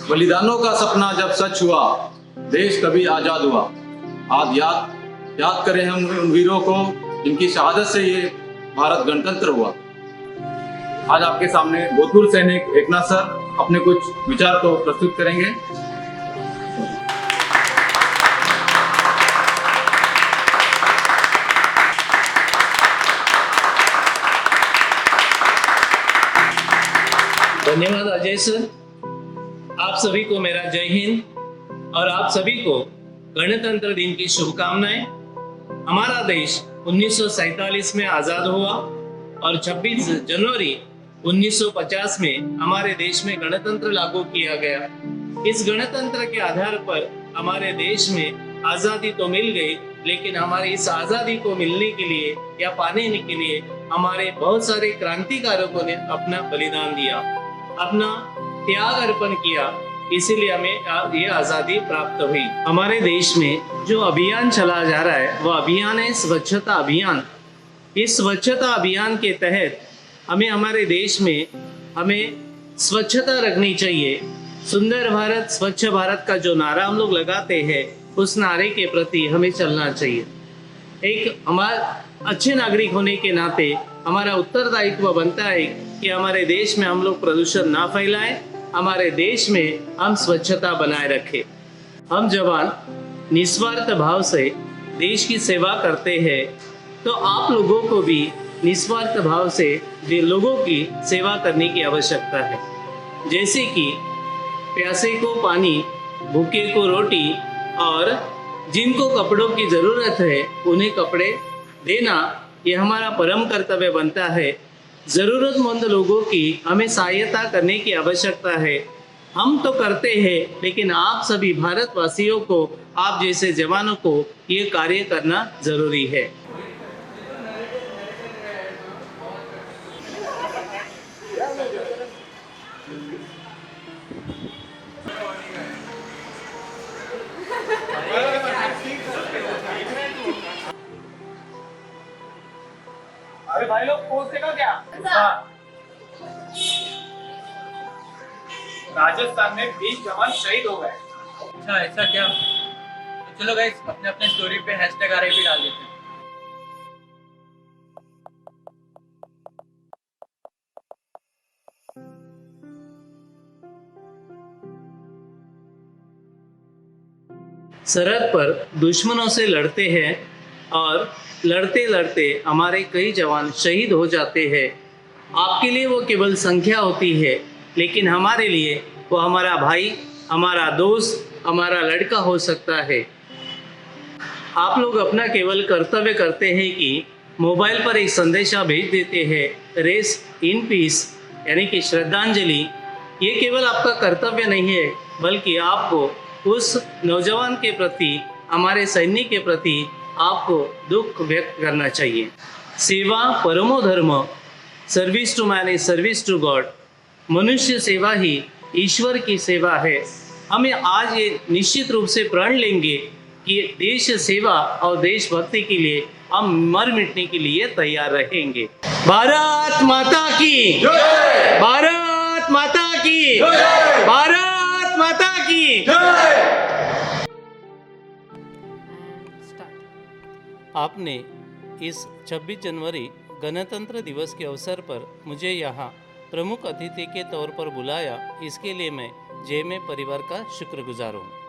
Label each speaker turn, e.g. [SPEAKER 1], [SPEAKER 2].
[SPEAKER 1] बलिदानों का सपना जब सच हुआ, देश तभी आजाद हुआ। आज याद करें हम उन वीरों को जिनकी शहादत से ये भारत गणतंत्र हुआ। आज आपके सामने भूतपूर्व सैनिक एकनाथ सर अपने कुछ विचार को प्रस्तुत करेंगे।
[SPEAKER 2] धन्यवाद अजय सर। आप सभी को मेरा जय हिंद और आप सभी को गणतंत्र दिन की शुभकामनाएं। हमारा देश 1947 में आजाद हुआ और 26 जनवरी 1950 में हमारे देश में गणतंत्र लागू किया गया। इस गणतंत्र के आधार पर हमारे देश में आजादी तो मिल गई, लेकिन हमारी इस आजादी को मिलने के लिए या पाने के लिए हमारे बहुत सारे क्रांतिकारकों ने अपना बलिदान दिया, अपना त्याग अर्पण किया, इसीलिए हमें ये आजादी प्राप्त हुई। हमारे देश में जो अभियान चला जा रहा है वह अभियान है स्वच्छता अभियान। इस स्वच्छता अभियान के तहत हमें हमारे देश में स्वच्छता रखनी चाहिए। सुंदर भारत स्वच्छ भारत का जो नारा हम लोग लगाते हैं, उस नारे के प्रति हमें चलना चाहिए। एक हमारे अच्छे नागरिक होने के नाते हमारा उत्तरदायित्व बनता है कि हमारे देश में हम लोग प्रदूषण ना फैलाएं, हमारे देश में हम स्वच्छता बनाए रखें। हम जवान निस्वार्थ भाव से देश की सेवा करते हैं, तो आप लोगों को भी निस्वार्थ भाव से लोगों की सेवा करने की आवश्यकता है। जैसे कि प्यासे को पानी, भूखे को रोटी और जिनको कपड़ों की ज़रूरत है उन्हें कपड़े देना, ये हमारा परम कर्तव्य बनता है। ज़रूरतमंद लोगों की हमें सहायता करने की आवश्यकता है। हम तो करते हैं, लेकिन आप सभी भारतवासियों को, आप जैसे जवानों को ये कार्य करना ज़रूरी है।
[SPEAKER 3] अरे भाई लोग पोज देगा क्या? राजस्थान में 20 जवान शहीद हो गए।
[SPEAKER 4] अच्छा, ऐसा क्या? तो चलो गाइस, अपने अपने स्टोरी पे #RIP डाल देते हैं।
[SPEAKER 2] सरहद पर दुश्मनों से लड़ते हैं और लड़ते लड़ते हमारे कई जवान शहीद हो जाते हैं। आपके लिए वो केवल संख्या होती है, लेकिन हमारे लिए वो हमारा भाई, हमारा दोस्त, हमारा लड़का हो सकता है। आप लोग अपना केवल कर्तव्य करते हैं कि मोबाइल पर एक संदेशा भेज देते हैं, रेस्ट इन पीस, यानी कि श्रद्धांजलि। ये केवल आपका कर्तव्य नहीं है, बल्कि आपको उस नौजवान के प्रति, हमारे सैनिक के प्रति आपको दुख व्यक्त करना चाहिए। सेवा परमो धर्म, service to man is service to God. मनुष्य सेवा ही ईश्वर की सेवा है। हमें आज ये निश्चित रूप से प्रण लेंगे कि देश सेवा और देशभक्ति के लिए हम मर मिटने के लिए तैयार रहेंगे। भारत माता की जय! भारत माता की जय! भारत माता की जय! आपने इस 26 जनवरी गणतंत्र दिवस के अवसर पर मुझे यहाँ प्रमुख अतिथि के तौर पर बुलाया, इसके लिए मैं जेएमए परिवार का शुक्रगुजार हूँ।